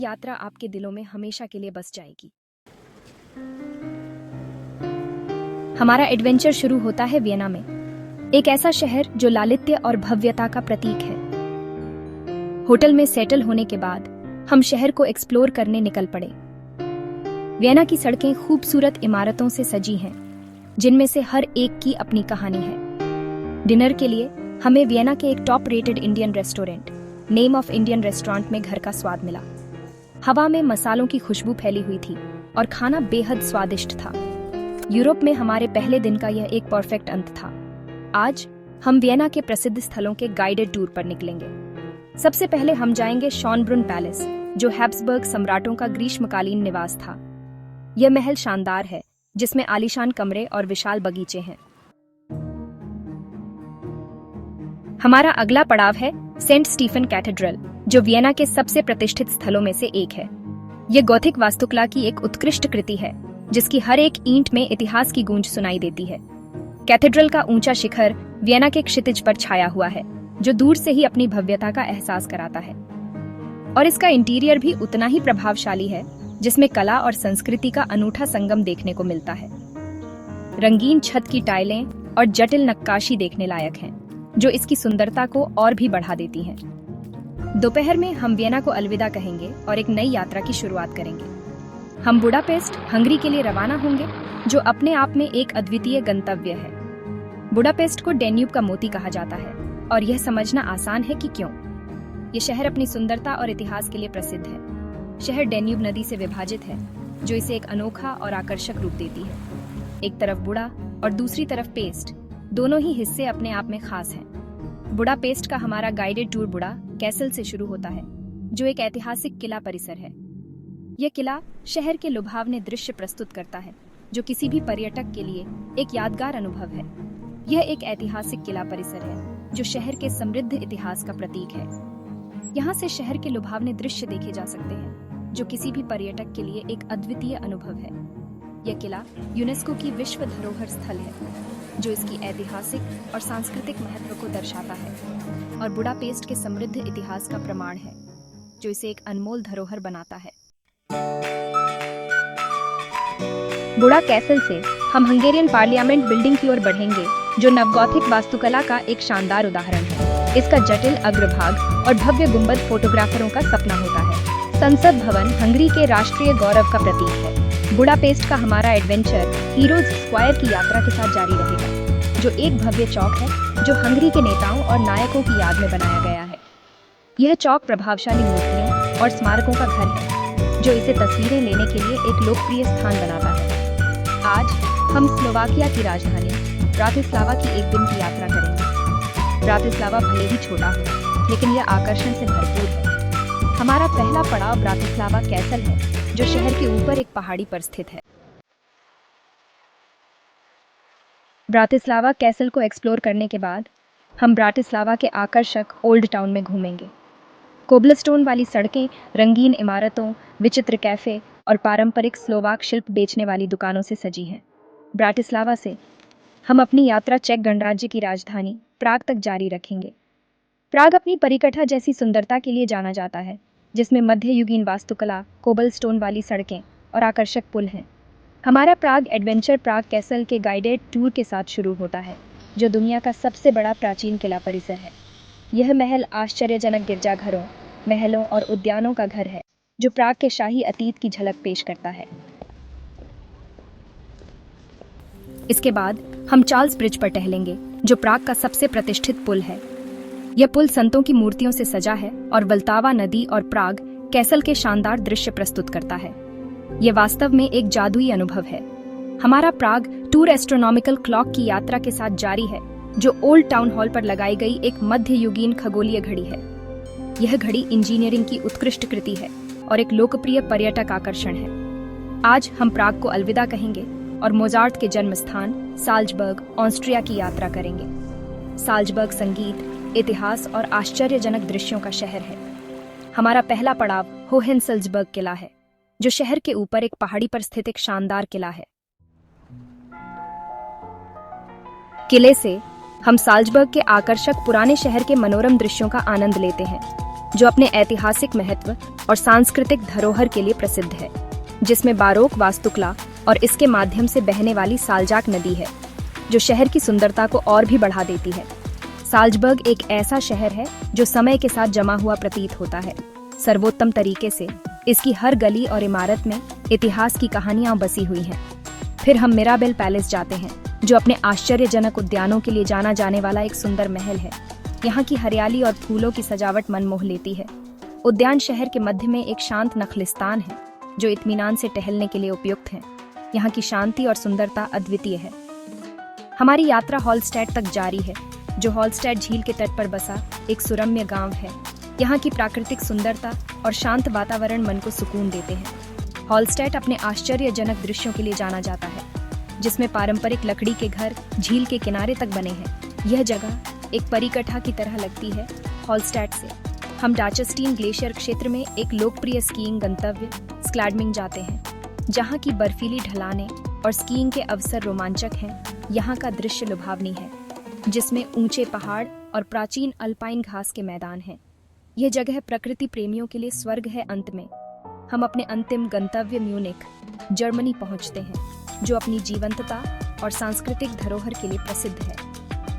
यात्रा आपके दिलों में हमेशा के लिए बस जाएगी। हमारा एडवेंचर शुरू होता है वियना में, एक ऐसा शहर जो लालित्य और भव्यता का प्रतीक है। होटल में सेटल होने के बाद हम शहर को एक्सप्लोर करने निकल पड़े। वियना की सड़कें खूबसूरत इमारतों से सजी हैं, जिनमें से हर एक की अपनी कहानी है। डिनर के लिए हमें वियना के एक top rated Indian restaurant name of Indian restaurant में घर का स्वाद मिला। हवा में मसालों की खुशबू फैली हुई थी और खाना बेहद स्वादिष्ट था। यूरोप में हमारे पहले दिन का यह एक परफेक्ट अंत था। आज हम वियना के प्रसिद्ध स्थलों के गाइडेड टूर पर निकलेंगे। सबसे पहले हम जाएंगे शॉनब्रुन पैलेस, जो हैब्सबर्ग सम्राटों का ग्रीष्मकालीन निवास था। यह महल शानदार है, जिसमें आलीशान कमरे और विशाल बगीचे हैं। हमारा अगला पड़ाव है सेंट स्टीफन कैथेड्रल, जो वियना के सबसे प्रतिष्ठित स्थलों में से एक है। यह गॉथिक वास्तुकला की एक उत्कृष्ट कृति है, जिसकी हर एक ईंट में इतिहास की गूंज सुनाई देती है। कैथेड्रल का ऊंचा शिखर वियना के क्षितिज पर छाया हुआ है, जो दूर से ही अपनी भव्यता का एहसास कराता है। और इसका इंटीरियर भी उतना ही प्रभावशाली है, जिसमें कला और संस्कृति का अनूठा संगम देखने को मिलता है। रंगीन छत की टाइलें और जटिल नक्काशी देखने लायक हैं, जो इसकी सुंदरता को और भी बढ़ा देती हैं। दोपहर में हम वियना को अलविदा कहेंगे और एक नई यात्रा की शुरुआत करेंगे। हम बुडापेस्ट, हंगरी के लिए रवाना होंगे, जो अपने आप में एक अद्वितीय गंतव्य है। बुडापेस्ट को डैन्यूब का मोती कहा जाता है, और यह समझना आसान है कि क्यों। यह शहर अपनी सुंदरता और इतिहास के लिए प्रसिद्ध है। शहर डैन्यूब नदी से विभाजित है, जो इसे एक अनोखा और आकर्षक रूप देती है। एक तरफ बुडा और दूसरी तरफ पेस्ट, दोनों ही हिस्से अपने आप में खास हैं। बुडापेस्ट का हमारा गाइडेड टूर बुडा कैसल से शुरू होता है, जो एक ऐतिहासिक किला परिसर है। यह किला शहर के लुभावने दृश्य प्रस्तुत करता है, जो किसी भी पर्यटक के लिए एक यादगार अनुभव है। यह एक ऐतिहासिक किला परिसर है, जो शहर के समृद्ध इतिहास का प्रतीक है। यहाँ से शहर के लुभावने दृश्य देखे जा सकते हैं, जो किसी भी पर्यटक के लिए एक अद्वितीय अनुभव है। यह किला यूनेस्को की विश्व धरोहर स्थल है, जो इसकी ऐतिहासिक और सांस्कृतिक महत्व को दर्शाता है, और बुडापेस्ट के समृद्ध इतिहास का प्रमाण है, जो इसे एक अनमोल धरोहर बनाता है। बुडा कैसल से हम हंगेरियन पार्लियामेंट बिल्डिंग की ओर बढ़ेंगे, जो नवगॉथिक वास्तुकला का एक शानदार उदाहरण है। इसका जटिल अग्रभाग और भव्य गुंबद फोटोग्राफरों का सपना होता है। संसद भवन हंगरी के राष्ट्रीय गौरव का प्रतीक है। बुडापेस्ट का हमारा एडवेंचर हीरोज स्क्वायर की यात्रा के साथ जारी रहेगा, जो एक भव्य चौक है, जो हंगरी के नेताओं और नायकों की याद में बनाया गया है। यह चौक प्रभावशाली मूर्तियों और स्मारकों का घर है, जो इसे तस्वीरें लेने के लिए एक लोकप्रिय स्थान बनाता है। आज हम स्लोवाकिया की राजधानी ब्रातिस्लावा की एक दिन की यात्रा करेंगे। ब्रातिस्लावा भले ही छोटा हो, लेकिन यह आकर्षण से भरपूर है। हमारा पहला पड़ाव ब्रातिस्लावा कैसल है, जो शहर के ऊपर एक पहाड़ी पर स्थित है। ब्रातिस्लावा कैसल को एक्सप्लोर करने के बाद हम ब्रातिस्लावा के आकर्षक ओल्ड टाउन में घूमेंगे। कोबलस्टोन वाली सड़कें रंगीन इमारतों, विचित्र कैफे और पारंपरिक स्लोवाक शिल्प बेचने वाली दुकानों से सजी हैं। ब्रातिस्लावा से हम अपनी यात्रा चेक गणराज्य की राजधानी प्राग तक जारी रखेंगे। प्राग अपनी परिकठा जैसी सुंदरता के लिए जाना जाता है, जिसमें मध्ययुगीन वास्तुकला, कोबलस्टोन वाली सड़कें और आकर्षक पुल हैं। हमारा प्राग एडवेंचर प्राग कैसल के गाइडेड टूर के साथ शुरू होता है, जो दुनिया का सबसे बड़ा प्राचीन किला परिसर है। यह महल आश्चर्यजनक गिरजाघरों, महलों और उद्यानों का घर है, जो प्राग के शाही अतीत की झलक पेश करता है। इसके बाद हम चार्ल्स ब्रिज पर टहलेंगे, जो प्राग का सबसे प्रतिष्ठित पुल है। यह पुल संतों की मूर्तियों से सजा है और वल्तावा नदी और प्राग कैसल के शानदार दृश्य प्रस्तुत करता है। यह वास्तव में एक जादुई अनुभव है। हमारा प्राग टूर एस्ट्रोनॉमिकल क्लॉक की यात्रा के साथ जारी है, जो ओल्ड टाउन हॉल पर लगाई गई एक मध्ययुगीन खगोलीय घड़ी है। यह घड़ी इंजीनियरिंग की उत्कृष्ट कृति है और एक लोकप्रिय पर्यटक आकर्षण है। आज हम प्राग को अलविदा कहेंगे और मोजार्ट के जन्म स्थान साल्जबर्ग, ऑस्ट्रिया की यात्रा करेंगे। साल्जबर्ग संगीत, इतिहास और आश्चर्यजनक दृश्यों का शहर है। हमारा पहला पड़ाव होहेंसल्जबर्ग किला है, जो शहर के ऊपर एक पहाड़ी पर स्थित एक शानदार किला है। किले से हम साल्जबर्ग के आकर्षक पुराने शहर के मनोरम दृश्यों का आनंद लेते हैं। जो अपने ऐतिहासिक महत्व और सांस्कृतिक धरोहर के लिए प्रसिद्ध है, जिसमें बारोक वास्तुकला और इसके माध्यम से बहने वाली साल्जाक नदी है, जो शहर की सुंदरता को और भी बढ़ा देती है। साल्जबर्ग एक ऐसा शहर है जो समय के साथ जमा हुआ प्रतीत होता है। सर्वोत्तम तरीके से इसकी हर गली और इमारत में इतिहास की कहानियां बसी हुई हैं। फिर हम मिराबेल पैलेस जाते हैं, जो अपने आश्चर्यजनक उद्यानों के लिए जाना जाने वाला एक सुंदर महल है। यहाँ की हरियाली और फूलों की सजावट मन मोह लेती है। उद्यान शहर के मध्य में एक शांत नखलिस्तान है, जो इत्मीनान से टहलने के लिए उपयुक्त है। यहाँ की शांति और सुंदरता अद्वितीय है। हमारी यात्रा हॉलस्टेड तक जारी है, जो हॉलस्टेड झील के तट पर बसा एक सुरम्य गांव है। यहाँ की प्राकृतिक सुंदरता और शांत वातावरण मन को सुकून देते हैं। हॉलस्टेड अपने आश्चर्यजनक दृश्यों के लिए जाना जाता है, जिसमें पारंपरिक लकड़ी के घर झील के किनारे तक बने हैं। यह जगह एक परिकठा की तरह लगती है। हॉलस्टेड से हम डाचस्टीन ग्लेशियर क्षेत्र में एक लोकप्रिय स्कीइंग गंतव्य स्क्लैडमिंग जाते हैं, जहाँ की बर्फीली ढलानें और स्कीइंग के अवसर रोमांचक हैं। यहाँ का दृश्य लुभावनी है, जिसमें ऊंचे पहाड़ और प्राचीन अल्पाइन घास के मैदान हैं। यह जगह प्रकृति प्रेमियों के लिए स्वर्ग है। अंत में हम अपने अंतिम गंतव्य म्यूनिख, जर्मनी पहुंचते हैं, जो अपनी जीवंतता और सांस्कृतिक धरोहर के लिए प्रसिद्ध है।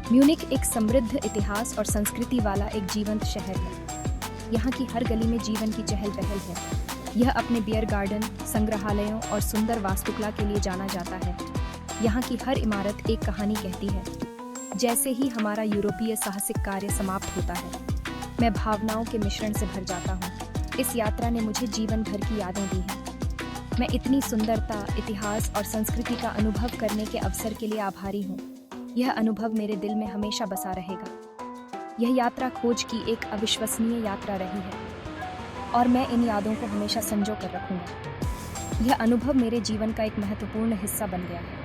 म्यूनिख एक समृद्ध इतिहास और संस्कृति वाला एक जीवंत शहर है। यहाँ की हर गली में जीवन की चहल पहल है। यह अपने बियर गार्डन, संग्रहालयों और सुंदर वास्तुकला के लिए जाना जाता है। यहाँ की हर इमारत एक कहानी कहती है। जैसे ही हमारा यूरोपीय साहसिक कार्य समाप्त होता है, मैं भावनाओं के मिश्रण से भर जाता हूँ। इस यात्रा ने मुझे जीवन भर की यादें दी हैं। मैं इतनी सुंदरता, इतिहास और संस्कृति का अनुभव करने के अवसर के लिए आभारी हूँ। यह अनुभव मेरे दिल में हमेशा बसा रहेगा। यह यात्रा खोज की एक अविश्वसनीय यात्रा रही है, और मैं इन यादों को हमेशा संजो कर रखूंगा। यह अनुभव मेरे जीवन का एक महत्वपूर्ण हिस्सा बन गया है।